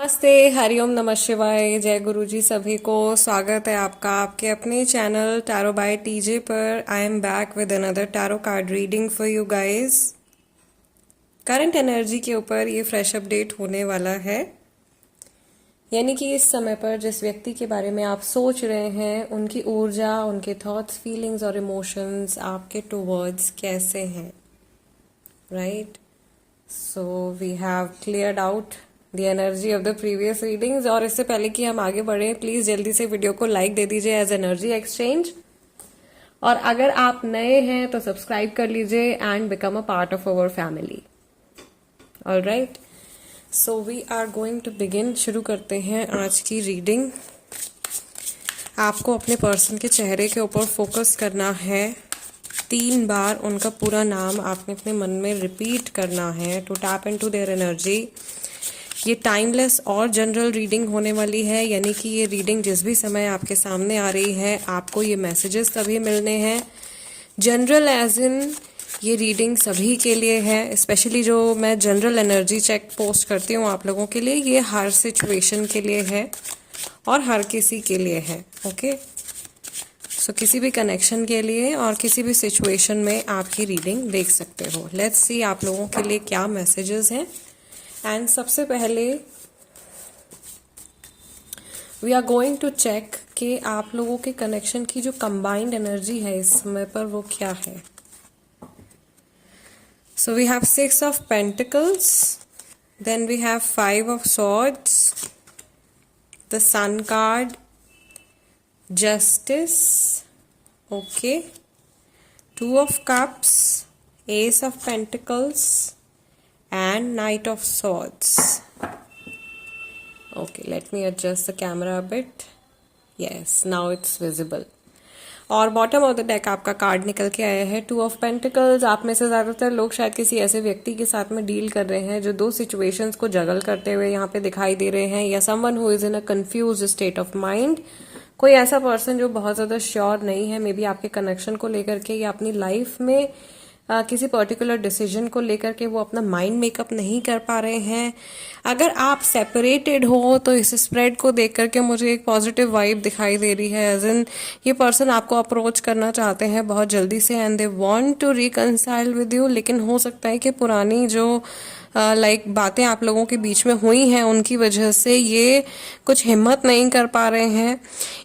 नमस्ते, हरिओम, नमः शिवाय, जय गुरु जी सभी को। स्वागत है आपका आपके अपने चैनल टैरो बाय टीजे पर। I am back with another tarot card reading for you guys. Current energy के ऊपर ये फ्रेश अपडेट होने वाला है, यानी कि इस समय पर जिस व्यक्ति के बारे में आप सोच रहे हैं उनकी ऊर्जा, उनके थॉट्स, फीलिंग्स और इमोशंस आपके टूवर्ड्स कैसे हैं, right. So we have cleared out the energy of the previous readings. और इससे पहले कि हम आगे बढ़े, प्लीज जल्दी से वीडियो को लाइक दे दीजिए एज एनर्जी एक्सचेंज। और अगर आप नए हैं तो सब्सक्राइब कर लीजिए and become a part of our family. Alright, so we are going to begin. शुरू करते हैं आज की रीडिंग। आपको अपने पर्सन के चेहरे के ऊपर फोकस करना है। 3 बार उनका पूरा नाम आपने अपने मन में रिपीट करना है to tap into their energy. ये टाइमलेस और जनरल रीडिंग होने वाली है, यानी कि ये रीडिंग जिस भी समय आपके सामने आ रही है आपको ये मैसेजेस तभी मिलने हैं। जनरल एज इन ये रीडिंग सभी के लिए है, स्पेशली जो मैं जनरल एनर्जी चेक पोस्ट करती हूँ आप लोगों के लिए, ये हर सिचुएशन के लिए है और हर किसी के लिए है। ओके, सो किसी भी कनेक्शन के लिए और किसी भी सिचुएशन में आप ये रीडिंग देख सकते हो। लेट्स सी आप लोगों के लिए क्या मैसेजेस हैं। एंड सबसे पहले we are going to check कि आप लोगों के कनेक्शन की जो कंबाइंड एनर्जी है इस समय पर वो क्या है। So we have 6 of pentacles, then we have 5 of swords, the sun card, justice, okay, 2 of cups, ace of pentacles and Knight of Swords. Okay, let me adjust the camera a bit. Yes, now it's visible. और bottom of the deck आपका card निकल के आया है 2 of pentacles. आप में से ज्यादातर लोग शायद किसी ऐसे व्यक्ति के साथ में डील कर रहे हैं जो 2 सिचुएशंस को जगल करते हुए यहाँ पे दिखाई दे रहे हैं, या someone who is in a confuse state of mind. कोई ऐसा पर्सन जो बहुत ज्यादा श्योर नहीं है, मे बी आपके कनेक्शन को लेकर के या अपनी लाइफ में किसी पर्टिकुलर डिसीजन को लेकर के वो अपना माइंड मेकअप नहीं कर पा रहे हैं। अगर आप सेपरेटेड हो तो इस स्प्रेड को देख करके मुझे एक पॉजिटिव वाइब दिखाई दे रही है, एज इन ये पर्सन आपको अप्रोच करना चाहते हैं बहुत जल्दी से and they want to reconcile with you. लेकिन हो सकता है कि पुरानी जो बातें आप लोगों के बीच में हुई हैं उनकी वजह से ये कुछ हिम्मत नहीं कर पा रहे हैं।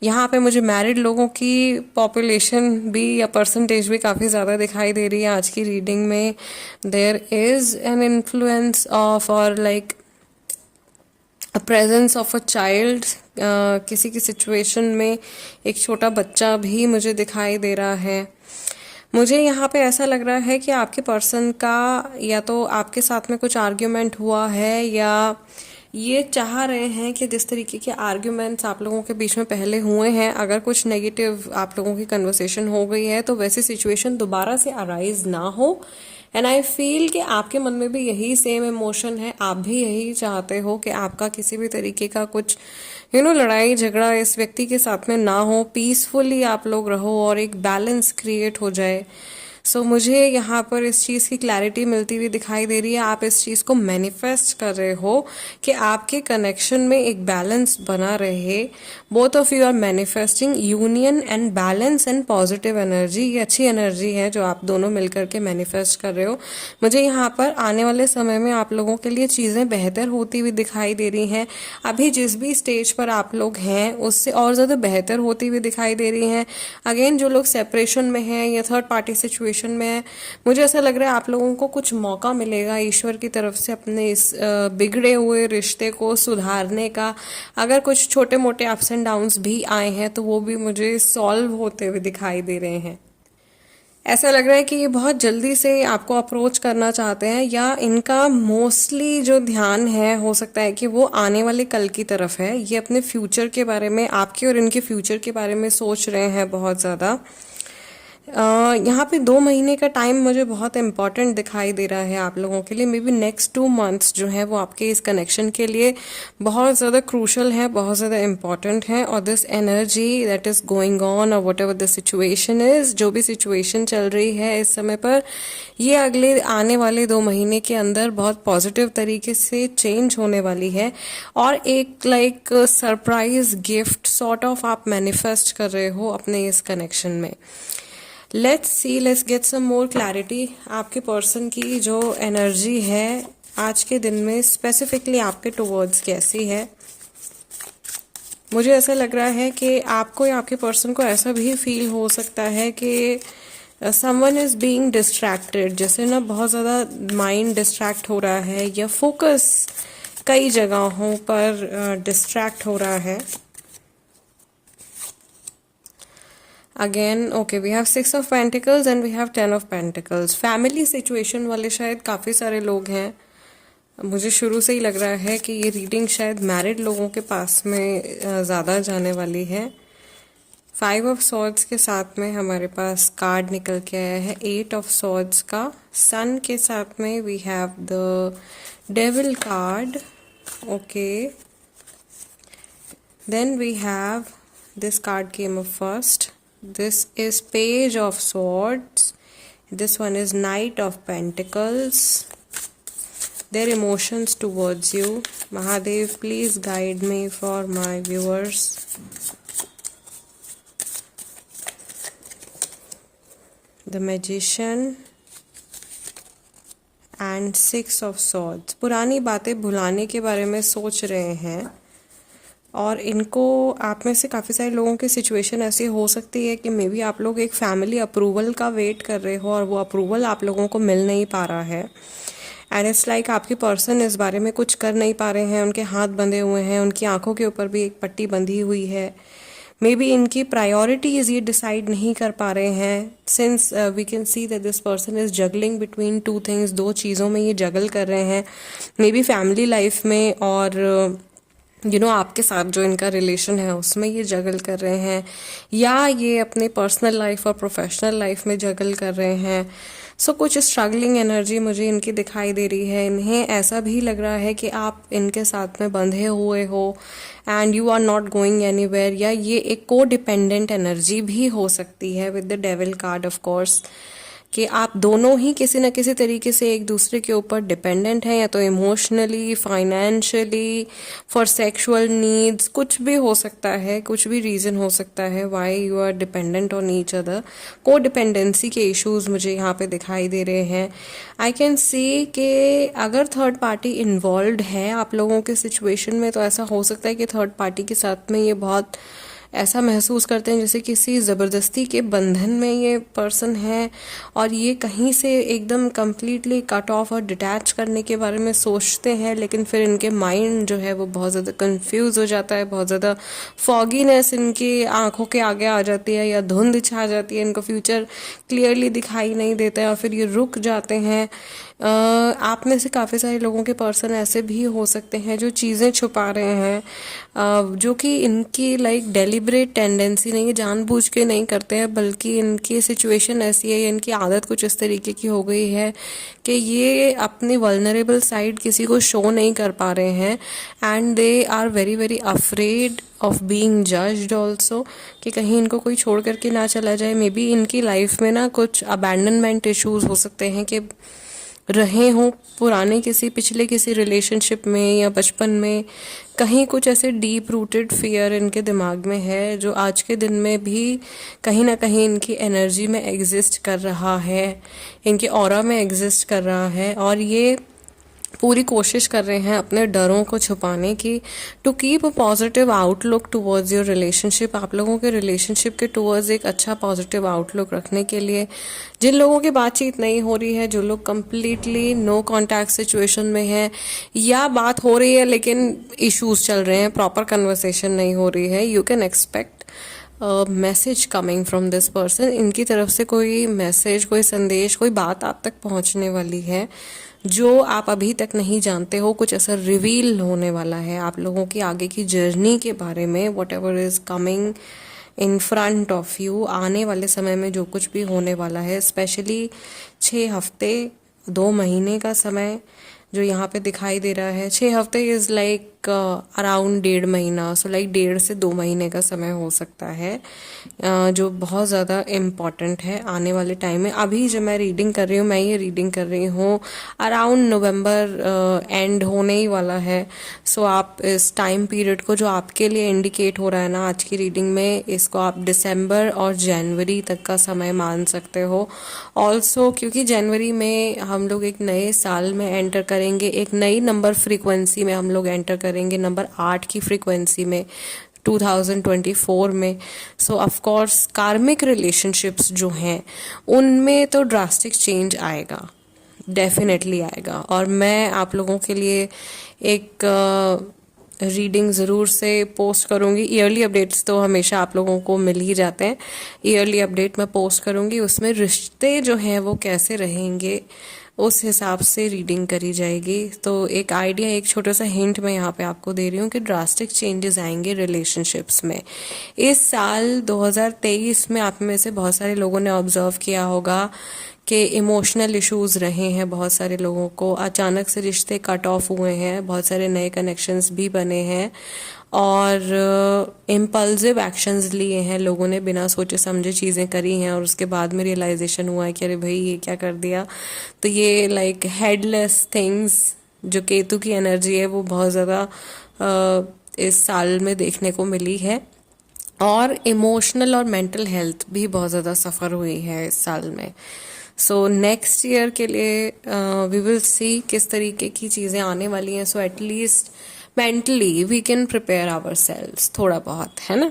यहाँ पे मुझे मैरिड लोगों की पॉपुलेशन भी या परसेंटेज भी काफ़ी ज़्यादा दिखाई दे रही है आज की रीडिंग में। There is an influence of और प्रेजेंस ऑफ अ चाइल्ड। किसी की सिचुएशन में एक छोटा बच्चा भी मुझे दिखाई दे रहा है। मुझे यहाँ पे ऐसा लग रहा है कि आपके पर्सन का या तो आपके साथ में कुछ आर्ग्यूमेंट हुआ है, या ये चाह रहे हैं कि जिस तरीके के आर्ग्यूमेंट्स आप लोगों के बीच में पहले हुए हैं, अगर कुछ नेगेटिव आप लोगों की कन्वर्सेशन हो गई है तो वैसी सिचुएशन दोबारा से अराइज ना हो। एंड आई फील कि आपके मन में भी यही सेम इमोशन है, आप भी यही चाहते हो कि आपका किसी भी तरीके का कुछ लड़ाई झगड़ा इस व्यक्ति के साथ में ना हो, पीसफुली आप लोग रहो और एक बैलेंस क्रिएट हो जाए। सो मुझे यहाँ पर इस चीज़ की क्लैरिटी मिलती हुई दिखाई दे रही है। आप इस चीज़ को मैनिफेस्ट कर रहे हो कि आपके कनेक्शन में एक बैलेंस बना रहे। Both of you are manifesting union and balance and positive energy. ये अच्छी एनर्जी है जो आप दोनों मिलकर के मैनिफेस्ट कर रहे हो। मुझे यहाँ पर आने वाले समय में आप लोगों के लिए चीज़ें बेहतर होती हुई दिखाई दे रही हैं। अभी जिस भी स्टेज पर आप लोग हैं उससे और ज़्यादा बेहतर होती हुई दिखाई दे रही हैं। अगेन जो लोग सेपरेशन में हैं या थर्ड पार्टी सिचुएशन में है, मुझे ऐसा लग रहा है आप लोगों को कुछ मौका मिलेगा ईश्वर की तरफ से अपने इस बिगड़े हुए रिश्ते को सुधारने का। अगर कुछ छोटे मोटे अप्स एंड डाउन्स भी आए हैं तो वो भी मुझे सॉल्व होते हुए दिखाई दे रहे हैं। ऐसा लग रहा है कि ये बहुत जल्दी से आपको अप्रोच करना चाहते हैं, या इनका मोस्टली जो ध्यान है हो सकता है कि वो आने वाले कल की तरफ है। ये अपने फ्यूचर के बारे में, आपके और इनके फ्यूचर के बारे में सोच रहे हैं बहुत ज़्यादा। यहाँ पे 2 महीने का टाइम मुझे बहुत इम्पॉर्टेंट दिखाई दे रहा है आप लोगों के लिए। मे बी नेक्स्ट 2 मंथ्स जो है वो आपके इस कनेक्शन के लिए बहुत ज़्यादा क्रूशल है, बहुत ज़्यादा इम्पॉर्टेंट है। और this energy that is going on और whatever the situation is, जो भी सिचुएशन चल रही है इस समय पर, ये अगले आने वाले 2 महीने के अंदर बहुत पॉजिटिव तरीके से चेंज होने वाली है। और एक like surprise gift sort of आप मैनिफेस्ट कर रहे हो अपने इस कनेक्शन में। Let's get some more clarity. आपके पर्सन की जो एनर्जी है आज के दिन में स्पेसिफिकली आपके टुवर्ड्स कैसी है। मुझे ऐसा लग रहा है कि आपको या आपके पर्सन को ऐसा भी फील हो सकता है कि समवन इज बीइंग डिस्ट्रैक्टेड, जैसे ना बहुत ज़्यादा माइंड डिस्ट्रैक्ट हो रहा है या फोकस कई जगहों पर डिस्ट्रैक्ट हो रहा है। Again okay, we have 6 of pentacles and we have 10 of pentacles. Family situation वाले शायद काफ़ी सारे लोग हैं। मुझे शुरू से ही लग रहा है कि ये रीडिंग शायद मैरिड लोगों के पास में ज़्यादा जाने वाली है। 5 ऑफ सॉर्ड्स के साथ में हमारे पास कार्ड निकल के आया है 8 ऑफ सॉर्ड्स का। सन के साथ में we have the devil card. Okay, then we have this card came up first. This is Page of Swords. This one is Knight of Pentacles. Their emotions towards you. Mahadev, please guide me for my viewers. The Magician and 6 of Swords. पुरानी बातें भुलाने के बारे में सोच रहे हैं और इनको, आप में से काफ़ी सारे लोगों की सिचुएशन ऐसी हो सकती है कि मे बी आप लोग एक फैमिली अप्रूवल का वेट कर रहे हो और वो अप्रूवल आप लोगों को मिल नहीं पा रहा है। एंड इट्स लाइक आपके पर्सन इस बारे में कुछ कर नहीं पा रहे हैं, उनके हाथ बंधे हुए हैं, उनकी आंखों के ऊपर भी एक पट्टी बंधी हुई है। मे बी इनकी प्रायोरिटीज़ ये डिसाइड नहीं कर पा रहे हैं। Since we can see that this person is juggling between 2 things, 2 चीज़ों में ये जगल कर रहे हैं। मे बी फैमिली लाइफ में और आपके साथ जो इनका रिलेशन है उसमें ये जगल कर रहे हैं, या ये अपने पर्सनल लाइफ और प्रोफेशनल लाइफ में जगल कर रहे हैं। सो कुछ स्ट्रगलिंग एनर्जी मुझे इनकी दिखाई दे रही है। इन्हें ऐसा भी लग रहा है कि आप इनके साथ में बंधे हुए हो and you are not going anywhere, या ये एक को डिपेंडेंट एनर्जी भी हो सकती है with the devil card of course, कि आप दोनों ही किसी न किसी तरीके से एक दूसरे के ऊपर डिपेंडेंट हैं, या तो emotionally, financially, for sexual needs, कुछ भी हो सकता है, कुछ भी रीज़न हो सकता है why you are dependent on each other. Codependency के इश्यूज मुझे यहाँ पे दिखाई दे रहे हैं। आई कैन सी कि अगर थर्ड पार्टी इन्वॉल्व है आप लोगों के सिचुएशन में, तो ऐसा हो सकता है कि थर्ड पार्टी के साथ में ये बहुत ऐसा महसूस करते हैं जैसे किसी ज़बरदस्ती के बंधन में ये पर्सन है, और ये कहीं से एकदम कम्प्लीटली कट ऑफ और डिटैच करने के बारे में सोचते हैं, लेकिन फिर इनके माइंड जो है वो बहुत ज़्यादा कंफ्यूज हो जाता है, बहुत ज़्यादा फॉगीनेस इनकी आंखों के आगे आ जाती है या धुंध छा जाती है, इनको फ्यूचर क्लियरली दिखाई नहीं देता है और फिर ये रुक जाते हैं। आप में से काफ़ी सारे लोगों के पर्सन ऐसे भी हो सकते हैं जो चीज़ें छुपा रहे हैं, जो कि इनकी लाइक डेलिब्रेट टेंडेंसी नहीं है, जानबूझ के नहीं करते हैं, बल्कि इनकी सिचुएशन ऐसी है, इनकी आदत कुछ इस तरीके की हो गई है कि ये अपनी वल्नरेबल साइड किसी को शो नहीं कर पा रहे हैं। And they are very very afraid of being judged also, कि कहीं इनको कोई छोड़ करके ना चला जाए। मे बी इनकी लाइफ में ना कुछ अबैंडनमेंट इश्यूज हो सकते हैं कि रहे हों पुराने पिछले किसी रिलेशनशिप में या बचपन में, कहीं कुछ ऐसे डीप रूटेड फियर इनके दिमाग में है जो आज के दिन में भी कहीं ना कहीं इनकी एनर्जी में एग्जिस्ट कर रहा है, इनके ऑरा में एग्जिस्ट कर रहा है, और ये पूरी कोशिश कर रहे हैं अपने डरों को छुपाने की, to keep a positive outlook towards your relationship. आप लोगों के रिलेशनशिप के टुवर्ड्स एक अच्छा पॉजिटिव आउटलुक रखने के लिए, जिन लोगों की बातचीत नहीं हो रही है, जो लोग कम्प्लीटली नो कॉन्टैक्ट सिचुएशन में हैं, या बात हो रही है लेकिन इश्यूज चल रहे हैं, प्रॉपर कन्वर्सेशन नहीं हो रही है, you can expect message coming from this person. इनकी तरफ से कोई मैसेज, कोई संदेश, कोई बात आप तक पहुंचने वाली है जो आप अभी तक नहीं जानते हो। कुछ ऐसा रिवील होने वाला है आप लोगों की आगे की जर्नी के बारे में, what ever is coming in front of you आने वाले समय में जो कुछ भी होने वाला है, स्पेशली 6 हफ्ते 2 महीने का समय जो यहाँ पे दिखाई दे रहा है। 6 हफ्ते इज लाइक अराउंड 1.5 महीना, सो लाइक 1.5 से 2 महीने का समय हो सकता है, जो बहुत ज़्यादा इम्पॉर्टेंट है आने वाले टाइम में। अभी जब मैं रीडिंग कर रही हूँ, मैं ये रीडिंग कर रही हूँ अराउंड नवंबर एंड होने ही वाला है। सो आप इस टाइम पीरियड को जो आपके लिए इंडिकेट हो रहा है ना आज की रीडिंग में, इसको आप दिसंबर और जनवरी तक का समय मान सकते हो। ऑल्सो क्योंकि जनवरी में हम लोग एक नए साल में एंटर करेंगे, एक नई नंबर फ्रीक्वेंसी में हम लोग एंटर करेंगे, नंबर 8 की फ्रीक्वेंसी में 2024 में। सो ऑफ कोर्स कार्मिक रिलेशनशिप्स जो हैं उनमें तो ड्रास्टिक चेंज आएगा, डेफिनेटली आएगा। और मैं आप लोगों के लिए एक रीडिंग ज़रूर से पोस्ट करूँगी। ईयरली अपडेट्स तो हमेशा आप लोगों को मिल ही जाते हैं। ईयरली अपडेट मैं पोस्ट करूँगी, उसमें रिश्ते जो हैं वो कैसे रहेंगे उस हिसाब से रीडिंग करी जाएगी। तो एक आइडिया, एक छोटा सा हिंट मैं यहाँ पे आपको दे रही हूँ कि ड्रास्टिक चेंजेस आएंगे रिलेशनशिप्स में इस साल 2023 में। आप में से बहुत सारे लोगों ने ऑब्जर्व किया होगा कि इमोशनल इश्यूज रहे हैं, बहुत सारे लोगों को अचानक से रिश्ते कट ऑफ हुए हैं, बहुत सारे नए कनेक्शंस भी बने हैं और इम्पल्सिव एक्शंस लिए हैं लोगों ने, बिना सोचे समझे चीज़ें करी हैं और उसके बाद में रियलाइजेशन हुआ है कि अरे भाई ये क्या कर दिया। तो ये लाइक हेडलेस थिंग्स जो केतु की एनर्जी है वो बहुत ज़्यादा इस साल में देखने को मिली है। और इमोशनल और मेंटल हेल्थ भी बहुत ज़्यादा सफ़र हुई है इस साल में। सो नेक्स्ट ईयर के लिए वी विल सी किस तरीके की चीज़ें आने वाली हैं। So at least mentally we can prepare ourselves थोड़ा बहुत, है ना।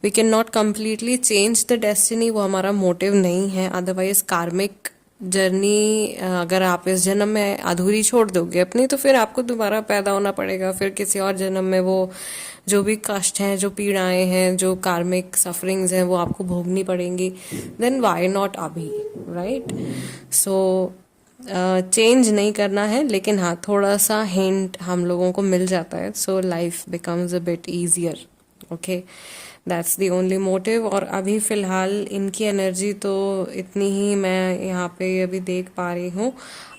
We can not completely change the destiny, वो हमारा मोटिव नहीं है। अदरवाइज कार्मिक जर्नी अगर आप इस जन्म में अधूरी छोड़ दोगे अपनी, तो फिर आपको दोबारा पैदा होना पड़ेगा, फिर किसी और जन्म में वो जो भी कष्ट हैं, जो पीड़ाएं हैं, जो कार्मिक सफरिंग्स हैं वो आपको भोगनी पड़ेंगी। देन व्हाई नॉट अभी, राइट। सो चेंज नहीं करना है, लेकिन हाँ थोड़ा सा हिंट हम लोगों को मिल जाता है, so life becomes a bit easier. Okay, that's the only motive. और अभी फ़िलहाल इनकी एनर्जी तो इतनी ही मैं यहाँ पे अभी देख पा रही हूँ।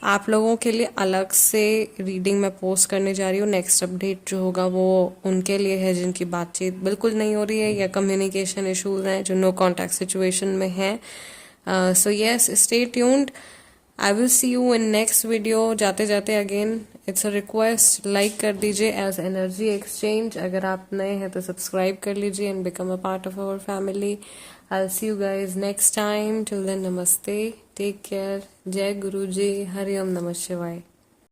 आप लोगों के लिए अलग से रीडिंग मैं पोस्ट करने जा रही हूँ। नेक्स्ट अपडेट जो होगा वो उनके लिए है जिनकी बातचीत बिल्कुल नहीं हो रही है या कम्युनिकेशन इश्यूज हैं, जो नो कॉन्टैक्ट सिचुएशन में है। So yes, stay tuned. I will see you in next video. जाते जाते again it's a request, like कर दीजिए एज एनर्जी एक्सचेंज। अगर आप नए हैं तो सब्सक्राइब कर लीजिए and become a part of our family. I will see you guys next time. Till then नमस्ते, टेक केयर, जय गुरु जी, हरि ओम नमः शिवाय।